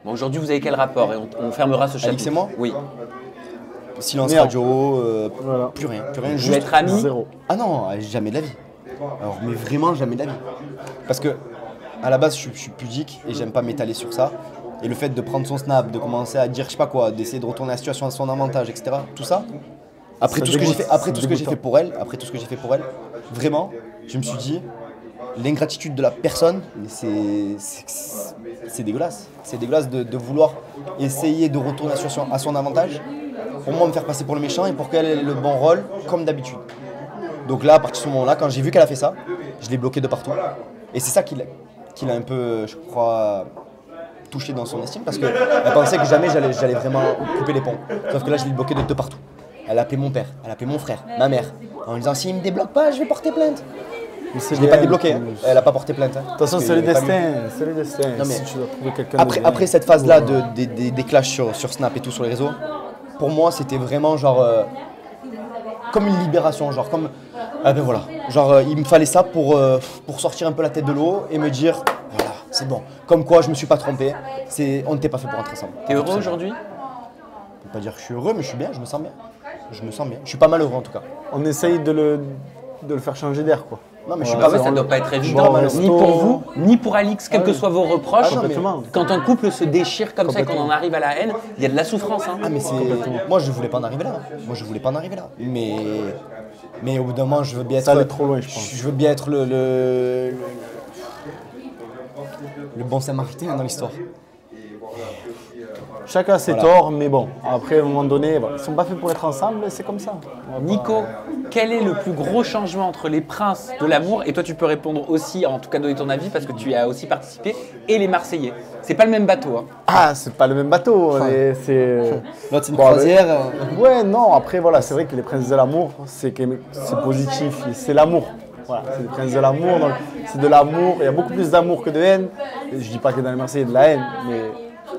Bon, aujourd'hui, vous avez quel rapport? Et on fermera ce chapitre. Alix et moi? Oui. Silence Merde. radio, Voilà. plus rien. Plus rien Vous juste... être amis? Zéro. Ah non, jamais de la vie. Alors, mais vraiment jamais de la vie. Parce que, à la base, je suis pudique et j'aime pas m'étaler sur ça. Et le fait de prendre son snap, de commencer à dire je sais pas quoi, d'essayer de retourner la situation à son avantage, etc. Tout ça, après Ça tout ce que j'ai fait, dégoûte, après c'est tout ce que j'ai dégoûtant. fait pour elle, vraiment, je me suis dit, l'ingratitude de la personne, c'est dégueulasse. C'est dégueulasse de vouloir essayer de retourner la situation à son avantage, pour moi me faire passer pour le méchant et pour qu'elle ait le bon rôle, comme d'habitude. Donc là, à partir de ce moment-là, quand j'ai vu qu'elle a fait ça, je l'ai bloqué de partout. Et c'est ça qui l'a un peu, je crois, touché dans son estime, parce qu'elle pensait que jamais j'allais vraiment couper les ponts. Sauf que là, je l'ai bloqué de partout. Elle a appelé mon père, elle a appelé mon frère, ma mère, en disant s'il me débloque pas, je vais porter plainte. Je l'ai pas débloqué, hein. Elle a pas porté plainte. Hein, De toute façon, parce c'est le qu'il y avait pas destin. C'est le destin. Non, mais si tu dois trouver quelqu'un de bien. après cette phase-là des clashs sur Snap et tout sur les réseaux, pour moi, c'était vraiment genre comme une libération, genre comme ah ben voilà, genre il me fallait ça pour sortir un peu la tête de l'eau et me dire voilà, c'est bon. Comme quoi, je me suis pas trompé. On n'était pas fait pour rentrer ensemble. T'es heureux aujourd'hui? Je peux pas dire que je suis heureux, mais je suis bien, je me sens bien. Je me sens bien. Je suis pas malheureux en tout cas. On essaye de le faire changer d'air, quoi. Non, mais je suis Ah pas ouais, ça malheureux. doit pas être Bon, évident, resto. ni pour vous, ni pour Alix, quels que soient vos reproches. Ah non, mais- Complètement. Quand un couple se déchire comme ça et qu'on en arrive à la haine, il y a de la souffrance. Hein. Ah mais c'est. Moi je voulais pas en arriver là. Moi je voulais pas en arriver là. Mais au bout d'un moment je veux bien être. Ça allait trop loin, je pense. Je veux bien être le bon Samaritain dans l'histoire. Chacun a ses Voilà. torts, mais bon, après, à un moment donné, ils sont pas faits pour être ensemble, c'est comme ça. On va pas- Nico, quel est le plus gros changement entre les princes de l'amour, et toi tu peux répondre aussi, en tout cas donner ton avis parce que tu y as aussi participé, et les Marseillais? C'est pas le même bateau. Hein. Ah, c'est pas le même bateau, mais c'est. L'autre c'est une Bon, croisière. Ouais, non, après, voilà, c'est vrai que les princes de l'amour, c'est positif, c'est l'amour. Voilà, c'est les princes de l'amour, donc c'est de l'amour, il y a beaucoup plus d'amour que de haine. Et je dis pas que dans les Marseillais, il y a de la haine, mais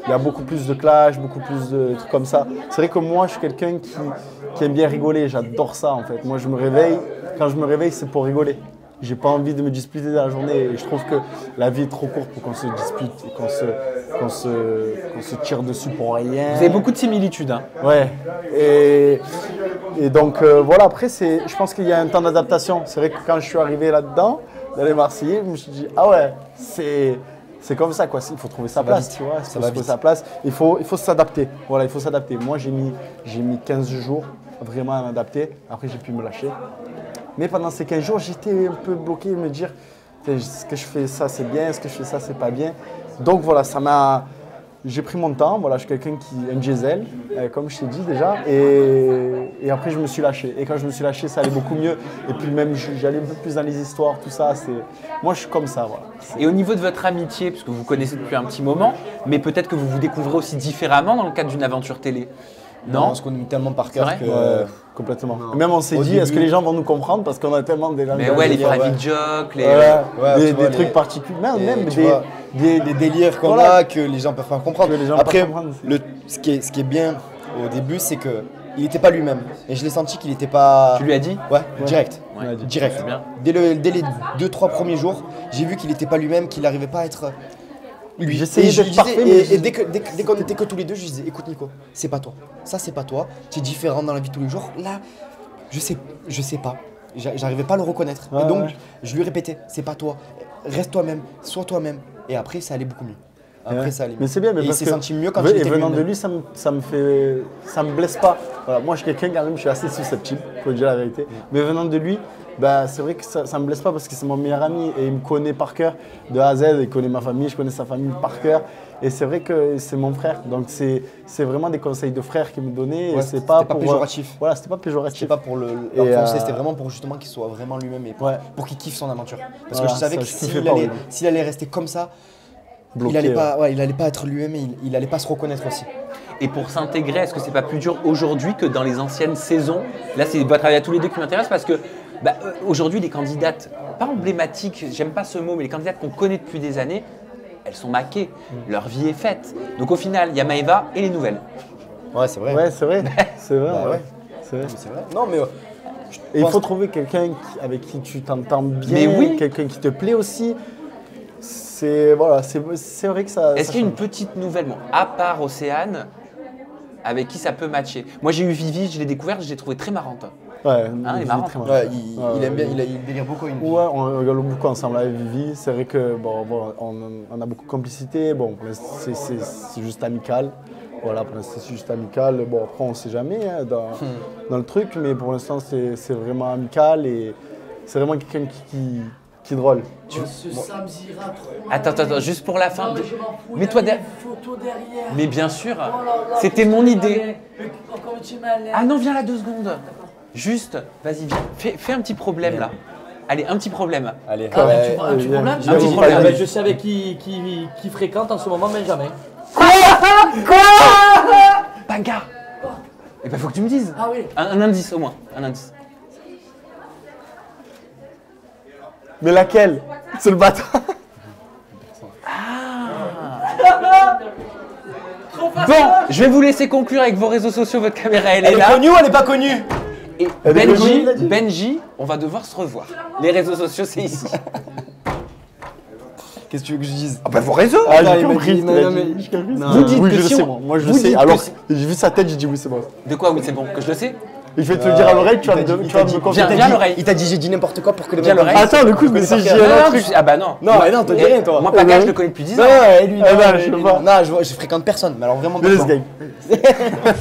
il y a beaucoup plus de clash, beaucoup plus de trucs comme ça. C'est vrai que moi, je suis quelqu'un qui aime bien rigoler, j'adore ça en fait. Moi, je me réveille, quand je me réveille, c'est pour rigoler. J'ai pas envie de me disputer dans la journée et je trouve que la vie est trop courte pour qu'on se dispute et qu'on se tire dessus pour rien. Vous avez beaucoup de similitudes. Hein. Ouais. Et donc voilà, après, je pense qu'il y a un temps d'adaptation. C'est vrai que quand je suis arrivé là-dedans, dans les Marseillais, je me suis dit, ah ouais, c'est comme ça, quoi. Il faut trouver sa place, vite. tu vois. Il Ça faut va trouver vite. sa place. Il faut s'adapter. Voilà, il faut s'adapter. Moi, j'ai mis 15 jours vraiment à m'adapter. Après, j'ai pu me lâcher. Mais pendant ces 15 jours, j'étais un peu bloqué, me dire, est-ce que je fais ça, c'est bien, est-ce que je fais ça, c'est pas bien. Donc voilà, j'ai pris mon temps, voilà, je suis quelqu'un un diesel, comme je t'ai dit déjà, et après je me suis lâché. Et quand je me suis lâché, ça allait beaucoup mieux. Et puis même, j'allais un peu plus dans les histoires, tout ça. Moi, je suis comme ça, voilà. Et au niveau de votre amitié, parce que vous vous connaissez depuis un petit moment, mais peut-être que vous vous découvrez aussi différemment dans le cadre d'une aventure télé. Non, On se connaît tellement par C'est cœur vrai que. Ouais, complètement. Et même on s'est Au dit, est-ce que début- les gens vont nous comprendre parce qu'on a tellement des mais ouais, les délires, private jokes, les... Ouais, des tu vois, trucs les- particuliers, Et même tu des, vois, des délires qu'on Voilà. a que les gens peuvent pas comprendre. Que les gens Après, peuvent pas comprendre. ce qui est bien au début, c'est que il était pas lui-même. Et je l'ai senti qu'il était pas. Tu lui as dit? Ouais, direct. Ouais. Direct. C'est bien. Dès les 2-3 premiers jours, j'ai vu qu'il était pas lui-même, qu'il n'arrivait pas à être lui. J'essayais Et je d'être lui disais- parfait, mais et dès qu'on était que tous les deux, je lui disais écoute Nico, c'est pas toi. Ça c'est pas toi. Tu es différent dans la vie de tous les jours. Là, je sais pas. J'arrivais pas à le reconnaître. Ouais, et donc, ouais. je lui répétais c'est pas toi. Reste toi-même, sois toi-même. Et après, ça allait beaucoup mieux. Après, Ouais. ça allait mieux. Mais c'est bien, mais et il parce s'est que senti mieux quand et il était venant lui-même. de lui, ça me blesse pas. Voilà, moi, je suis quelqu'un quand même, je suis assez susceptible, faut dire la vérité. Mais venant de lui, bah, c'est vrai que ça me blesse pas parce que c'est mon meilleur ami et il me connaît par cœur de A à Z. Il connaît ma famille, je connais sa famille par cœur. Et c'est vrai que c'est mon frère. Donc c'est vraiment des conseils de frère qu'il me donnait. Et Ouais, c'est c'était pas pas pour, péjoratif. Voilà, c'était pas péjoratif. C'était pas pour Et, l'enfoncer, c'était vraiment pour justement qu'il soit vraiment lui-même et Ouais. pour qu'il kiffe son aventure. Parce Voilà, que je savais ça, que je kiffais pas, ouais. s'il allait rester comme ça, Bloqué, il allait pas être lui-même et il allait pas se reconnaître aussi. Et pour s'intégrer, est-ce que c'est pas plus dur aujourd'hui que dans les anciennes saisons? Là, c'est votre travail à tous les deux qui m'intéresse parce que aujourd'hui, les candidates, pas emblématiques, j'aime pas ce mot, mais les candidates qu'on connaît depuis des années, elles sont maquées, leur vie est faite. Donc au final, il y a Maëva et les nouvelles. Ouais, c'est vrai. Ouais, c'est vrai. C'est vrai. Bah ouais. ouais. C'est vrai. C'est vrai. Non, mais Et il pense- faut trouver quelqu'un avec qui tu t'entends bien, Mais oui. quelqu'un qui te plaît aussi. c'est vrai que ça. Est-ce ça qu'il y a une change. petite nouvelle, bon, à part Océane, avec qui ça peut matcher? Moi j'ai eu Vivi, je l'ai découverte, je l'ai trouvée très marrante. Ouais, elle est Vivi, marrante. très marrant. Ouais, il aime bien, il délire beaucoup avec une Ouais, on rigole beaucoup ensemble avec Vivi. C'est vrai que on a beaucoup de complicité. Bon, pour l'instant, c'est juste amical. Voilà, pour l'instant, c'est juste amical. Bon, après, on ne sait jamais hein, dans le truc, mais pour l'instant, c'est vraiment amical et c'est vraiment quelqu'un qui est drôle. Ce Samzira trop. Attends, juste pour la fin. Non, mais je m'en fous, Mais toi, il y a des photos derrière. mais bien sûr, Oh là là, c'était mon idée. mais comment tu m'as l'air. Ah non, viens là 2 secondes. Juste, vas-y, viens. Fais un petit problème là. Allez, un petit problème. Allez, Ah, ouais, tu vois, un petit viens, problème viens, Un petit viens, problème. viens. Je sais avec qui fréquente en ce moment Benjamin. Bagarre. Eh ben faut que tu me dises. Ah oui. Un indice au moins, un indice. Mais laquelle? C'est le bâtard. Bon, je vais vous laisser conclure avec vos réseaux sociaux, votre caméra elle est Elle est là. connue ou elle n'est pas connue? Et Elle est Benji, connue, il a dit. Benji, on va devoir se revoir. Les réseaux sociaux c'est ici. Qu'est-ce que tu veux que je dise? Ah bah vos réseaux. Ah, non, j'ai il m'a compris. dit- non, il a non, dit- mais- j'ai compris. non. Vous dites oui, que je si sais, on- moi je vous le sais. dites que Alors, si- j'ai vu sa tête, j'ai dit oui, c'est bon. De quoi oui c'est bon, que je le sais. Il fait te le dire à l'oreille, tu vas me il tu t'a vas dit- me Viens, confirmer. viens à l'oreille. Il t'a dit j'ai dit n'importe quoi pour que les Viens mecs- à l'oreille. Attends, le coup, mais si je dis Non, un non, truc. ah bah non. Non, mais non, te dis rien toi. Moi Paga, je ouais. le connais depuis 10 Non, ans. lui, Ah, non, non, lui, je sais lui, pas. non, je fréquente personne, mais alors vraiment Laisse personne. gang.